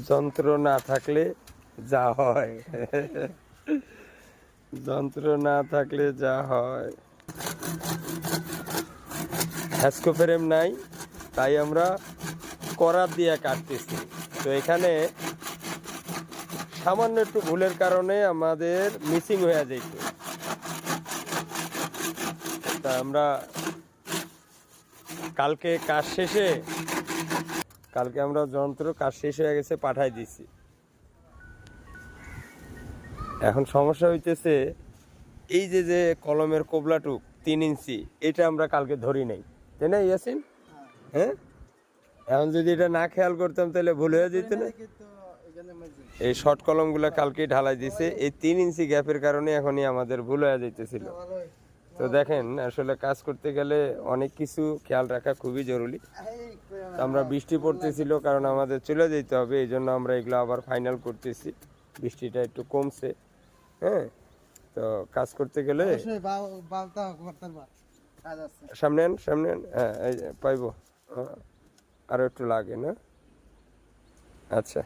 যন্ত্র না থাকলে যা হয়, যন্ত্র না থাকলে যা হয়। হ্যাস্কো ফ্রেম নাই, তাই আমরা করাত দিয়ে কাটতেছি। তো এখানে সামান্য একটু ভুলের কারণে আমাদের মিসিং হয়ে যেত। তা আমরা কালকে কাজ শেষে, কালকে আমরা যন্ত্র কাজ শেষ হয়ে গেছে পাঠাই দিছি। এখন সমস্যা হইতেছে এই যে যে কলমের কোবলাটুক 3 ইঞ্চি, এটা আমরা কালকে ধরি নাই, তাই না ইয়াসিন? হ্যাঁ, এখন যদি এটা না খেয়াল করতাম তাহলে ভুল হয়ে যেত না। এই শর্ট কলমগুলো কালকে ঢালাই দিছে, এই 3 ইঞ্চি গ্যাপের কারণে এখনই আমাদের ভুল হয়ে যাইতেছিল। তো দেখেন, আসলে কাজ করতে গেলে অনেক কিছু খেয়াল রাখা খুবই জরুরি। আমরা বৃষ্টি পড়তেছিল, কারণ আমাদের চলে যেতে হবে, এই জন্য আমরা এগুলো আবার ফাইনাল করতেছি। বৃষ্টিটা একটু কমছে, হ্যাঁ। তো কাজ করতে গেলে সামনে আন, সামনে আন। হ্যাঁ, এই যে পাইবো, আরো একটু লাগে না? আচ্ছা।